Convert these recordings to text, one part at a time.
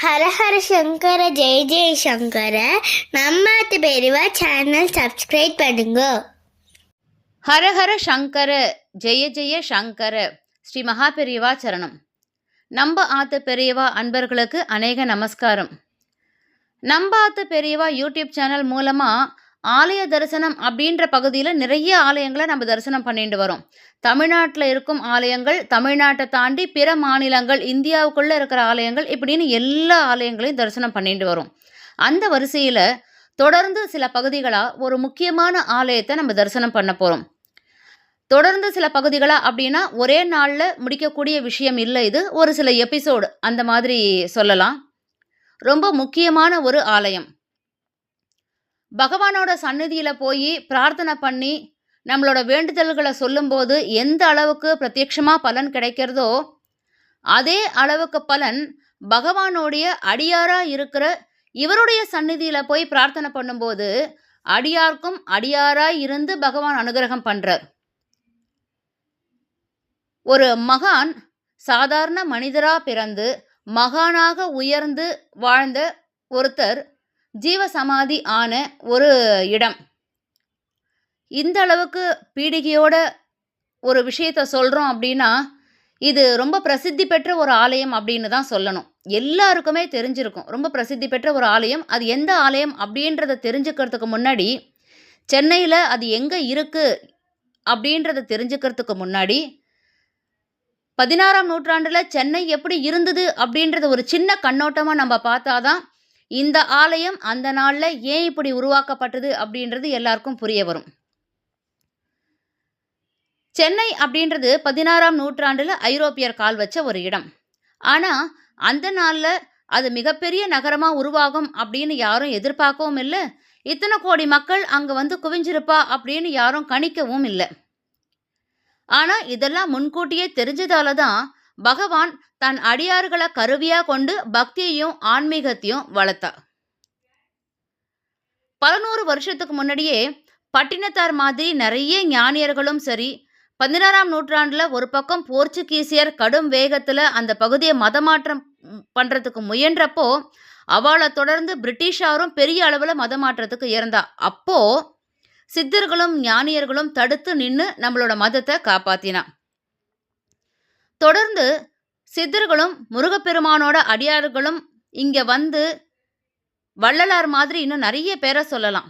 ஹரஹர சங்கர ஜெய ஜெய சங்கர நம்மாத்து பெரியவா channel subscribe பண்ணுங்க. ஹரஹர சங்கர ஜெய ஜெய சங்கர ஸ்ரீ மகா பெரியவா சரணம். நம்ம ஆத்து பெரியவா அன்பர்களுக்கு அநேக நமஸ்காரம். நம்ம ஆத்து பெரியவா யூடியூப் சேனல் மூலமாக ஆலய தரிசனம் அப்படின்ற பகுதியில் நிறைய ஆலயங்களை நம்ம தரிசனம் பண்ணிட்டு வரோம். தமிழ்நாட்டில் இருக்கும் ஆலயங்கள், தமிழ்நாட்டை தாண்டி பிற மாநிலங்கள், இந்தியாவுக்குள்ளே இருக்கிற ஆலயங்கள், இப்படின்னு எல்லா ஆலயங்களையும் தரிசனம் பண்ணிட்டு வரோம். அந்த வரிசையில் தொடர்ந்து சில பகுதிகளாக ஒரு முக்கியமான ஆலயத்தை நம்ம தரிசனம் பண்ண போகிறோம். தொடர்ந்து சில பகுதிகளாக அப்படின்னா ஒரே நாளில் முடிக்கக்கூடிய விஷயம் இல்லை. இது ஒரு சில எபிசோடு அந்த மாதிரி சொல்லலாம். ரொம்ப முக்கியமான ஒரு ஆலயம். பகவானோட சந்நிதியில் போய் பிரார்த்தனை பண்ணி நம்மளோட வேண்டுதல்களை சொல்லும்போது எந்த அளவுக்கு பிரத்யட்சமாக பலன் கிடைக்கிறதோ அதே அளவுக்கு பலன் பகவானோடைய அடியாராக இருக்கிற இவருடைய சந்நிதியில் போய் பிரார்த்தனை பண்ணும்போது அடியார்க்கும் அடியாராக இருந்து பகவான் அனுகிரகம் பண்ணுறார். ஒரு மகான் சாதாரண மனிதராக பிறந்து மகானாக உயர்ந்து வாழ்ந்த ஒருத்தர் ஜீவசமாதி ஆன ஒரு இடம். இந்த அளவுக்கு பீடிகையோட ஒரு விஷயத்த சொல்கிறோம் அப்படின்னா இது ரொம்ப பிரசித்தி பெற்ற ஒரு ஆலயம் அப்படின்னு தான் சொல்லணும். எல்லாருக்குமே தெரிஞ்சிருக்கும், ரொம்ப பிரசித்தி பெற்ற ஒரு ஆலயம். அது எந்த ஆலயம் அப்படின்றத தெரிஞ்சுக்கிறதுக்கு முன்னாடி, சென்னையில் அது எங்கே இருக்குது அப்படின்றத தெரிஞ்சுக்கிறதுக்கு முன்னாடி, 16ஆம் நூற்றாண்டில் சென்னை எப்படி இருந்தது அப்படின்றத ஒரு சின்ன கண்ணோட்டமாக நம்ம பார்த்தாதான் இந்த ஆலயம் அந்த நாளில் ஏன் இப்படி உருவாக்கப்பட்டது அப்படின்றது எல்லாருக்கும் புரிய வரும். சென்னை அப்படின்றது 16ஆம் நூற்றாண்டில் ஐரோப்பியர் கால் வச்ச ஒரு இடம். ஆனால் அந்த நாளில் அது மிகப்பெரிய நகரமாக உருவாகும் அப்படின்னு யாரும் எதிர்பார்க்கவும் இல்லை. இத்தனை கோடி மக்கள் அங்கே வந்து குவிஞ்சிருப்பா அப்படின்னு யாரும் கணிக்கவும் இல்லை. ஆனால் இதெல்லாம் முன்கூட்டியே தெரிஞ்சதால தான் பகவான் தன் அடியார்களை கருவியாக கொண்டு பக்தியையும் ஆன்மீகத்தையும் வளர்த்தா. பல நூறு வருஷத்துக்கு முன்னாடியே பட்டினத்தார் மாதிரி நிறைய ஞானியர்களும் சரி, 16ஆம் நூற்றாண்டில் ஒரு பக்கம் போர்ச்சுகீசியர் கடும் வேகத்தில் அந்த பகுதியை மதமாற்றம் பண்ணுறதுக்கு முயன்றப்போ அவளை தொடர்ந்து பிரிட்டிஷாரும் பெரிய அளவில் மதமாற்றத்துக்கு இருந்தா. அப்போது சித்தர்களும் ஞானியர்களும் தடுத்து நின்று நம்மளோட மதத்தை காப்பாற்றினா. தொடர்ந்து சித்தர்களும் முருகப்பெருமானோட அடியார்களும் இங்கே வந்து வள்ளலார் மாதிரி இன்னும் நிறைய பேரை சொல்லலாம்.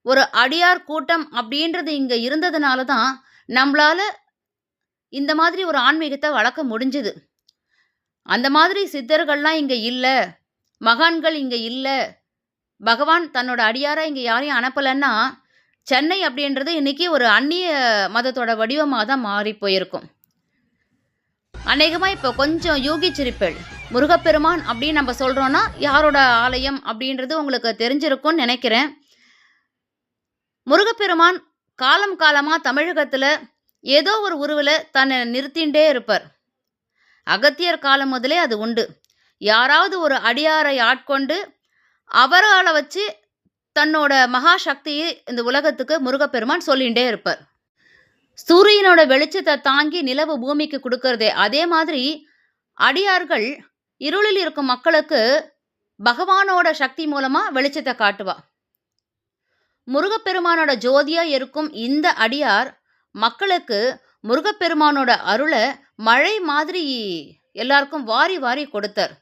ஒரு அடியார் கூட்டம் அப்படின்றது இங்கே இருந்ததுனால தான் நம்மளால் இந்த மாதிரி ஒரு ஆன்மீகத்தை வளர்க்க முடிஞ்சுது. அந்த மாதிரி சித்தர்கள்லாம் இங்கே இல்லை, மகான்கள் இங்கே இல்லை, பகவான் தன்னோட அடியாராக இங்கே யாரையும் அனுப்பலைன்னா சென்னை அப்படின்றது இன்றைக்கி ஒரு அந்நிய மதத்தோட வடிவமாக தான் மாறி போயிருக்கும். அநேகமாக இப்போ கொஞ்சம் யூகிச்சிருப்பேள். முருகப்பெருமான் அப்படின்னு நம்ம சொல்கிறோன்னா யாரோட ஆலயம் அப்படின்றது உங்களுக்கு தெரிஞ்சிருக்கும்னு நினைக்கிறேன். முருகப்பெருமான் காலம் காலமாக தமிழகத்தில் ஏதோ ஒரு உருவில் தன்னை நிறுத்திகிட்டே இருப்பார். அகத்தியர் காலம் முதலே அது உண்டு. யாராவது ஒரு அடியாரை ஆட்கொண்டு அவரால் வச்சு தன்னோட மகா சக்தியை இந்த உலகத்துக்கு முருகப்பெருமான் சொல்லிகிட்டே இருப்பார். சூரியனோட வெளிச்சத்தை தாங்கி நிலவு பூமிக்கு கொடுக்கறதே அதே மாதிரி அடியார்கள் இருளில் இருக்கும் மக்களுக்கு பகவானோட சக்தி மூலமாக வெளிச்சத்தை காட்டுவா. முருகப்பெருமானோட ஜோதியாக இருக்கும் இந்த அடியார் மக்களுக்கு முருகப்பெருமானோட அருளை மழை மாதிரி எல்லாருக்கும் வாரி வாரி கொடுத்தார்.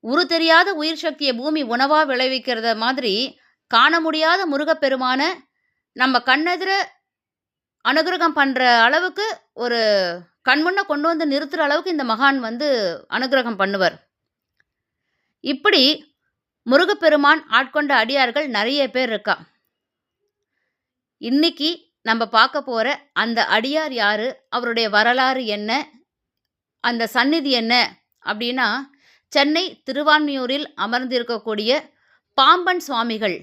உரு தெரியாத உயிர் சக்தியை பூமி உணவாக விளைவிக்கிறத மாதிரி காண முடியாத முருகப்பெருமான நம்ம கண்ணெதிர அனுகிரகம் பண்ணுற அளவுக்கு ஒரு கண்முன்ன கொண்டு வந்து நிறுத்துகிற அளவுக்கு இந்த மகான் வந்து அனுகிரகம் பண்ணுவார். இப்படி முருகப்பெருமான் ஆட்கொண்ட அடியார்கள் நிறைய பேர் இருக்கா. இன்னைக்கு நம்ம பார்க்க போகிற அந்த அடியார் யார், அவருடைய வரலாறு என்ன, அந்த சந்நிதி என்ன அப்படின்னா சென்னை திருவான்மியூரில் அமர்ந்திருக்கக்கூடிய பாம்பன் சுவாமிகள்.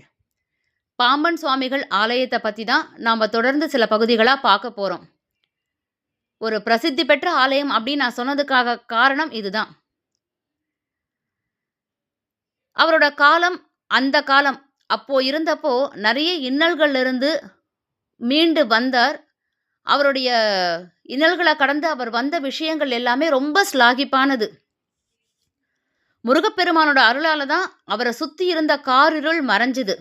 பாம்பன் சுவாமிகள் ஆலயத்தை பற்றி தான் நாம் தொடர்ந்து சில பகுதிகளாக பார்க்க போகிறோம். ஒரு பிரசித்தி பெற்ற ஆலயம் அப்படின்னு நான் சொன்னதுக்காக காரணம் இதுதான். அவரோட காலம் அந்த காலம் அப்போ இருந்தப்போ நிறைய இன்னல்களிலிருந்து மீண்டு வந்தார். அவருடைய இன்னல்களை கடந்து அவர் வந்த விஷயங்கள் எல்லாமே ரொம்ப ஸ்லாகிப்பானது. முருகப்பெருமானோட அருளால தான் அவரை சுத்தி இருந்த காரிருள் மறைஞ்சுது.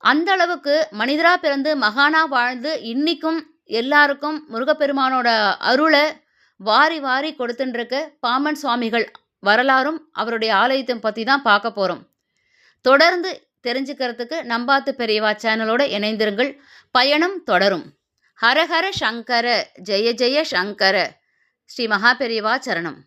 அந்த அளவுக்கு மனிதரா பிறந்து மகானா வாழ்ந்து இன்னிக்கும் எல்லாருக்கும் முருகப்பெருமானோட அருளை வாரி வாரி கொடுத்துட்டு இருக்க பாமன் சுவாமிகள் வரலாறும் அவருடைய ஆலயத்தை பற்றி தான் பார்க்க போகிறோம். தொடர்ந்து தெரிஞ்சுக்கிறதுக்கு நம்பாத்து பெரியவா சேனலோட இணைந்திருங்கள். பயணம் தொடரும். ஹரஹர சங்கர ஜெய ஜெய சங்கர. ஸ்ரீ மகா பெரியவா சரணம்.